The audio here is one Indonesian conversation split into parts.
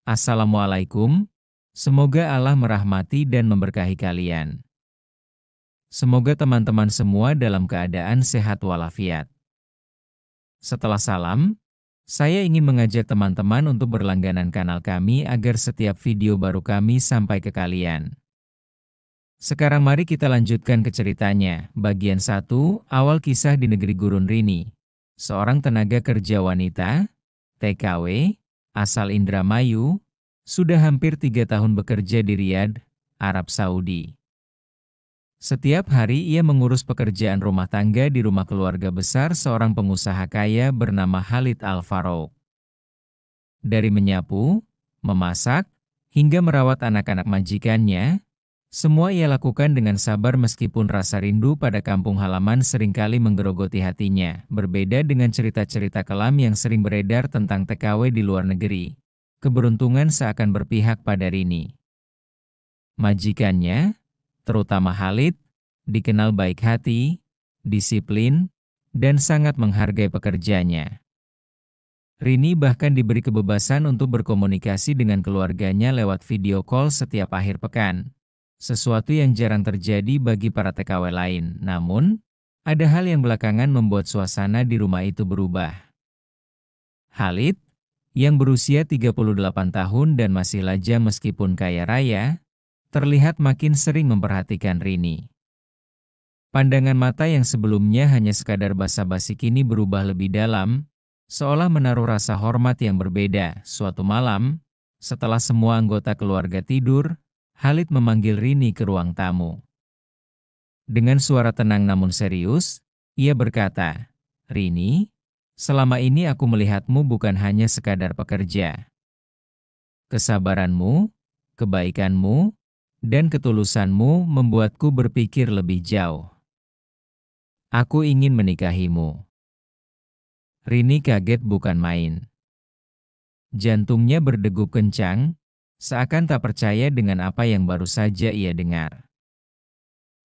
Assalamualaikum, semoga Allah merahmati dan memberkahi kalian. Semoga teman-teman semua dalam keadaan sehat walafiat. Setelah salam, saya ingin mengajak teman-teman untuk berlangganan kanal kami agar setiap video baru kami sampai ke kalian. Sekarang mari kita lanjutkan ke ceritanya, bagian 1, awal kisah di negeri gurun Rini. Seorang tenaga kerja wanita, TKW, asal Indramayu, sudah hampir 3 tahun bekerja di Riyadh, Arab Saudi. Setiap hari ia mengurus pekerjaan rumah tangga di rumah keluarga besar seorang pengusaha kaya bernama Khalid Al-Farouq. Dari menyapu, memasak, hingga merawat anak-anak majikannya, semua ia lakukan dengan sabar meskipun rasa rindu pada kampung halaman seringkali menggerogoti hatinya, berbeda dengan cerita-cerita kelam yang sering beredar tentang TKW di luar negeri. Keberuntungan seakan berpihak pada Rini. Majikannya, terutama Khalid, dikenal baik hati, disiplin, dan sangat menghargai pekerjanya. Rini bahkan diberi kebebasan untuk berkomunikasi dengan keluarganya lewat video call setiap akhir pekan. Sesuatu yang jarang terjadi bagi para TKW lain. Namun, ada hal yang belakangan membuat suasana di rumah itu berubah. Khalid, yang berusia 38 tahun dan masih lajang meskipun kaya raya, terlihat makin sering memperhatikan Rini. Pandangan mata yang sebelumnya hanya sekadar basa-basi kini berubah lebih dalam, seolah menaruh rasa hormat yang berbeda. Suatu malam, setelah semua anggota keluarga tidur, Khalid memanggil Rini ke ruang tamu. Dengan suara tenang namun serius, ia berkata, "Rini, selama ini aku melihatmu bukan hanya sekadar pekerja. Kesabaranmu, kebaikanmu, dan ketulusanmu membuatku berpikir lebih jauh. Aku ingin menikahimu." Rini kaget bukan main. Jantungnya berdegup kencang, seakan tak percaya dengan apa yang baru saja ia dengar.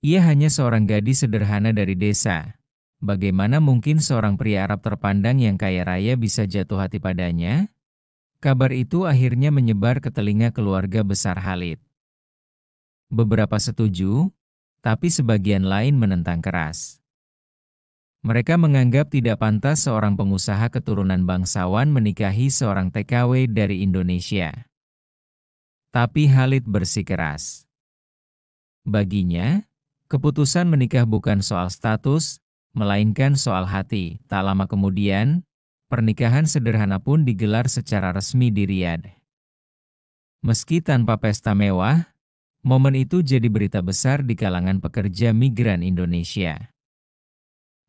Ia hanya seorang gadis sederhana dari desa. Bagaimana mungkin seorang pria Arab terpandang yang kaya raya bisa jatuh hati padanya? Kabar itu akhirnya menyebar ke telinga keluarga besar Khalid. Beberapa setuju, tapi sebagian lain menentang keras. Mereka menganggap tidak pantas seorang pengusaha keturunan bangsawan menikahi seorang TKW dari Indonesia. Tapi Khalid bersikeras. Baginya, keputusan menikah bukan soal status, melainkan soal hati. Tak lama kemudian, pernikahan sederhana pun digelar secara resmi di Riyadh. Meski tanpa pesta mewah, momen itu jadi berita besar di kalangan pekerja migran Indonesia.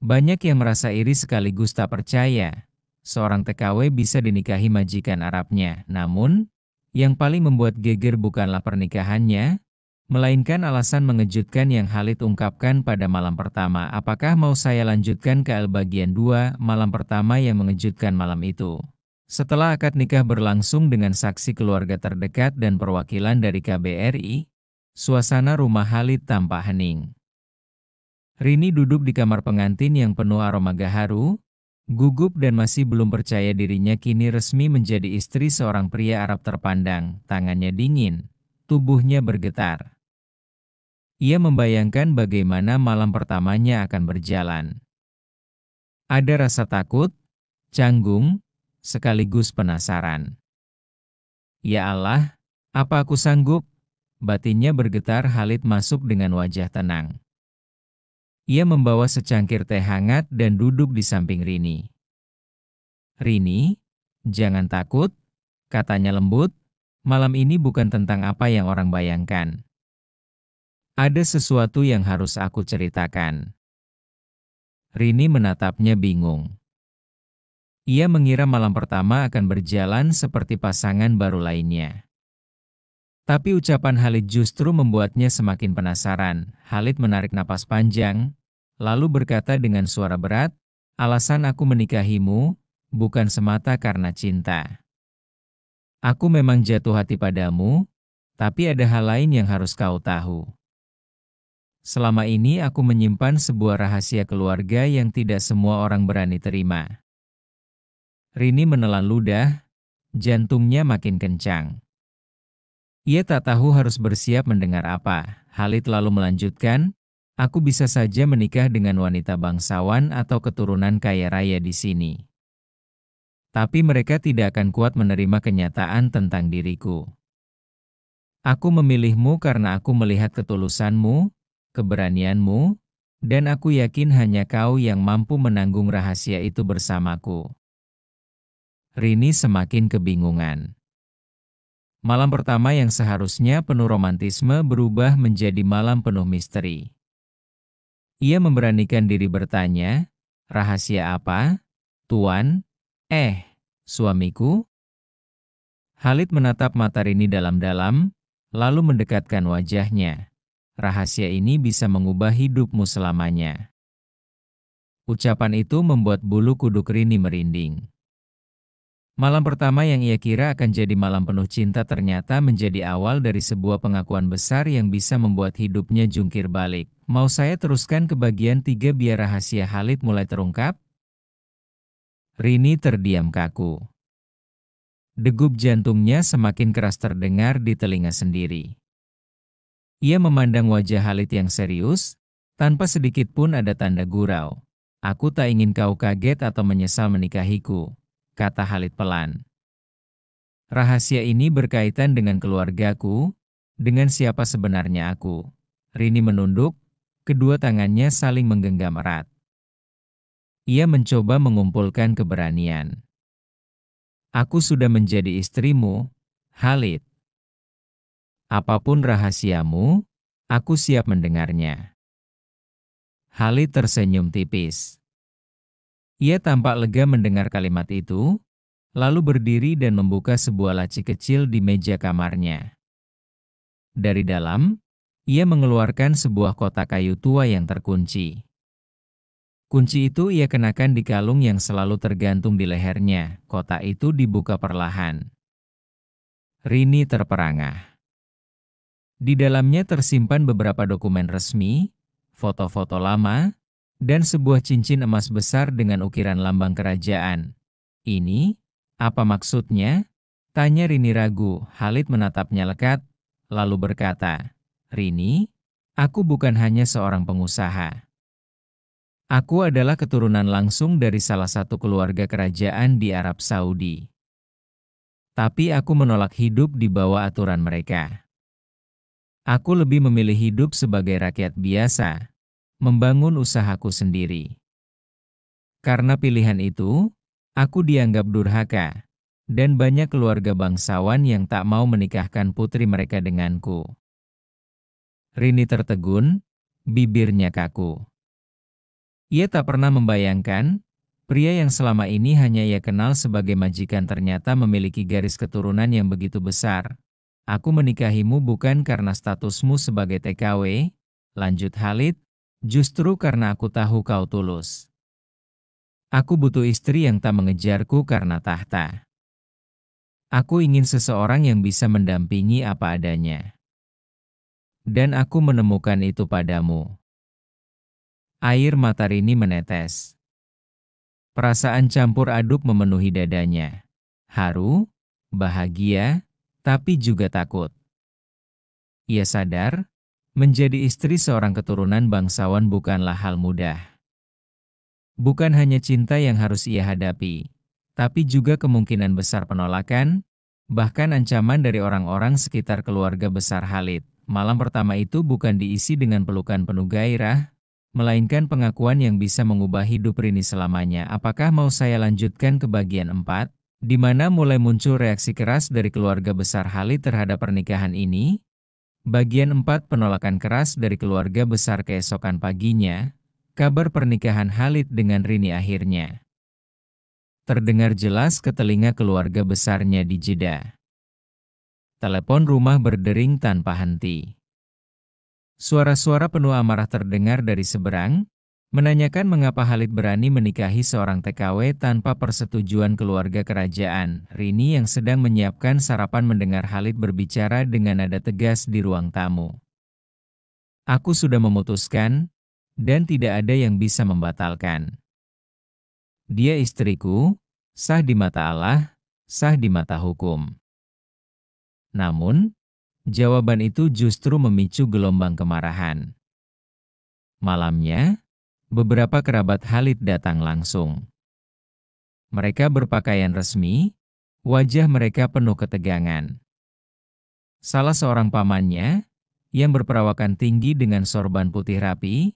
Banyak yang merasa iri sekaligus tak percaya, seorang TKW bisa dinikahi majikan Arabnya. Namun, yang paling membuat geger bukanlah pernikahannya, melainkan alasan mengejutkan yang Khalid ungkapkan pada malam pertama. Apakah mau saya lanjutkan ke bagian 2, malam pertama yang mengejutkan malam itu? Setelah akad nikah berlangsung dengan saksi keluarga terdekat dan perwakilan dari KBRI, suasana rumah Khalid tampak hening. Rini duduk di kamar pengantin yang penuh aroma gaharu, gugup dan masih belum percaya dirinya kini resmi menjadi istri seorang pria Arab terpandang. Tangannya dingin, tubuhnya bergetar. Ia membayangkan bagaimana malam pertamanya akan berjalan. Ada rasa takut, canggung, sekaligus penasaran. Ya Allah, apa aku sanggup? Batinnya bergetar. Khalid masuk dengan wajah tenang. Ia membawa secangkir teh hangat dan duduk di samping Rini. "Rini, jangan takut," katanya lembut, "malam ini bukan tentang apa yang orang bayangkan. Ada sesuatu yang harus aku ceritakan." Rini menatapnya bingung. Ia mengira malam pertama akan berjalan seperti pasangan baru lainnya. Tapi ucapan Khalid justru membuatnya semakin penasaran. Khalid menarik napas panjang, lalu berkata dengan suara berat, "Alasan aku menikahimu bukan semata karena cinta. Aku memang jatuh hati padamu, tapi ada hal lain yang harus kau tahu. Selama ini aku menyimpan sebuah rahasia keluarga yang tidak semua orang berani terima." Rini menelan ludah, jantungnya makin kencang. Ia tak tahu harus bersiap mendengar apa. Khalid lalu melanjutkan, aku bisa saja menikah dengan wanita bangsawan atau keturunan kaya raya di sini. Tapi mereka tidak akan kuat menerima kenyataan tentang diriku. Aku memilihmu karena aku melihat ketulusanmu, keberanianmu, dan aku yakin hanya kau yang mampu menanggung rahasia itu bersamaku. Rini semakin kebingungan. Malam pertama yang seharusnya penuh romantisme berubah menjadi malam penuh misteri. Ia memberanikan diri bertanya, rahasia apa, Tuan? Suamiku? Khalid menatap mata Rini dalam-dalam, lalu mendekatkan wajahnya. Rahasia ini bisa mengubah hidupmu selamanya. Ucapan itu membuat bulu kuduk Rini merinding. Malam pertama yang ia kira akan jadi malam penuh cinta ternyata menjadi awal dari sebuah pengakuan besar yang bisa membuat hidupnya jungkir balik. Mau saya teruskan ke bagian 3 biar rahasia Khalid mulai terungkap? Rini terdiam kaku. Degup jantungnya semakin keras terdengar di telinga sendiri. Ia memandang wajah Khalid yang serius, tanpa sedikit pun ada tanda gurau. Aku tak ingin kau kaget atau menyesal menikahiku, kata Khalid pelan. Rahasia ini berkaitan dengan keluargaku, dengan siapa sebenarnya aku. Rini menunduk, kedua tangannya saling menggenggam erat. Ia mencoba mengumpulkan keberanian. Aku sudah menjadi istrimu, Khalid. Apapun rahasiamu, aku siap mendengarnya. Khalid tersenyum tipis. Ia tampak lega mendengar kalimat itu, lalu berdiri dan membuka sebuah laci kecil di meja kamarnya. Dari dalam, ia mengeluarkan sebuah kotak kayu tua yang terkunci. Kunci itu ia kenakan di kalung yang selalu tergantung di lehernya. Kotak itu dibuka perlahan. Rini terperangah. Di dalamnya tersimpan beberapa dokumen resmi, foto-foto lama, dan sebuah cincin emas besar dengan ukiran lambang kerajaan. Ini, apa maksudnya? Tanya Rini ragu. Khalid menatapnya lekat, lalu berkata, Rini, aku bukan hanya seorang pengusaha. Aku adalah keturunan langsung dari salah satu keluarga kerajaan di Arab Saudi. Tapi aku menolak hidup di bawah aturan mereka. Aku lebih memilih hidup sebagai rakyat biasa, membangun usahaku sendiri. Karena pilihan itu, aku dianggap durhaka, dan banyak keluarga bangsawan yang tak mau menikahkan putri mereka denganku. Rini tertegun, bibirnya kaku. Ia tak pernah membayangkan, pria yang selama ini hanya ia kenal sebagai majikan ternyata memiliki garis keturunan yang begitu besar. Aku menikahimu bukan karena statusmu sebagai TKW, lanjut Khalid, justru karena aku tahu kau tulus. Aku butuh istri yang tak mengejarku karena tahta. Aku ingin seseorang yang bisa mendampingi apa adanya. Dan aku menemukan itu padamu. Air mata Rini menetes. Perasaan campur aduk memenuhi dadanya. Haru, bahagia, tapi juga takut. Ia sadar, menjadi istri seorang keturunan bangsawan bukanlah hal mudah. Bukan hanya cinta yang harus ia hadapi, tapi juga kemungkinan besar penolakan, bahkan ancaman dari orang-orang sekitar keluarga besar Khalid. Malam pertama itu bukan diisi dengan pelukan penuh gairah, melainkan pengakuan yang bisa mengubah hidup Rini selamanya. Apakah mau saya lanjutkan ke bagian 4, di mana mulai muncul reaksi keras dari keluarga besar Khalid terhadap pernikahan ini? Bagian 4, penolakan keras dari keluarga besar. Keesokan paginya, kabar pernikahan Khalid dengan Rini akhirnya terdengar jelas ke telinga keluarga besarnya di Jeddah. Telepon rumah berdering tanpa henti. Suara-suara penuh amarah terdengar dari seberang, menanyakan mengapa Khalid berani menikahi seorang TKW tanpa persetujuan keluarga kerajaan. Rini yang sedang menyiapkan sarapan mendengar Khalid berbicara dengan nada tegas di ruang tamu. Aku sudah memutuskan, dan tidak ada yang bisa membatalkan. Dia istriku, sah di mata Allah, sah di mata hukum. Namun, Jawaban itu justru memicu gelombang kemarahan. Malamnya, beberapa kerabat Khalid datang langsung. Mereka berpakaian resmi, wajah mereka penuh ketegangan. Salah seorang pamannya, yang berperawakan tinggi dengan sorban putih rapi,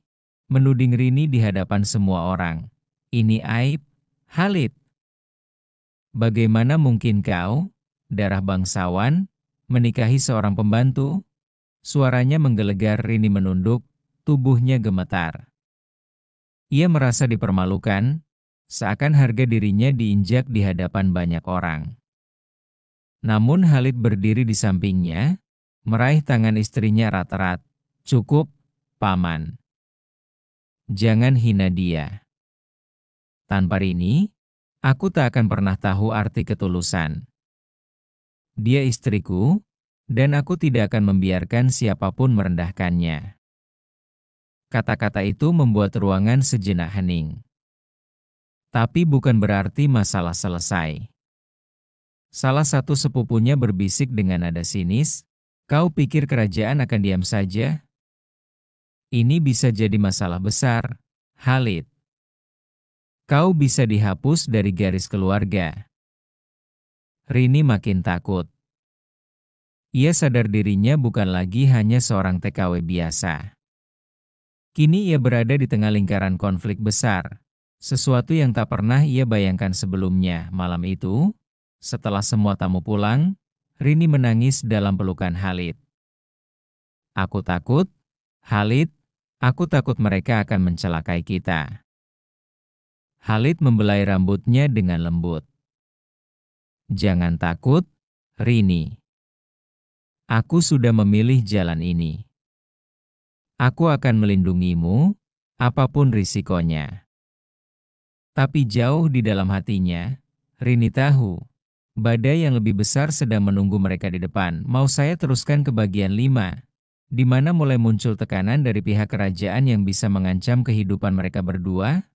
menuding Rini di hadapan semua orang. Ini aib, Khalid. Bagaimana mungkin kau, darah bangsawan, menikahi seorang pembantu? Suaranya menggelegar. Rini menunduk, tubuhnya gemetar. Ia merasa dipermalukan, seakan harga dirinya diinjak di hadapan banyak orang. Namun Khalid berdiri di sampingnya, meraih tangan istrinya erat-erat. Cukup, Paman. Jangan hina dia. Tanpa Rini, aku tak akan pernah tahu arti ketulusan. Dia istriku, dan aku tidak akan membiarkan siapapun merendahkannya. Kata-kata itu membuat ruangan sejenak hening. Tapi bukan berarti masalah selesai. Salah satu sepupunya berbisik dengan nada sinis, "Kau pikir kerajaan akan diam saja? Ini bisa jadi masalah besar, Khalid. Kau bisa dihapus dari garis keluarga." Rini makin takut. Ia sadar dirinya bukan lagi hanya seorang TKW biasa. Kini ia berada di tengah lingkaran konflik besar, sesuatu yang tak pernah ia bayangkan sebelumnya. Malam itu, setelah semua tamu pulang, Rini menangis dalam pelukan Khalid. "Aku takut, Khalid, aku takut mereka akan mencelakai kita." Khalid membelai rambutnya dengan lembut. "Jangan takut, Rini. Aku sudah memilih jalan ini. Aku akan melindungimu, apapun risikonya." Tapi jauh di dalam hatinya, Rini tahu, badai yang lebih besar sedang menunggu mereka di depan. Mau saya teruskan ke bagian 5, di mana mulai muncul tekanan dari pihak kerajaan yang bisa mengancam kehidupan mereka berdua?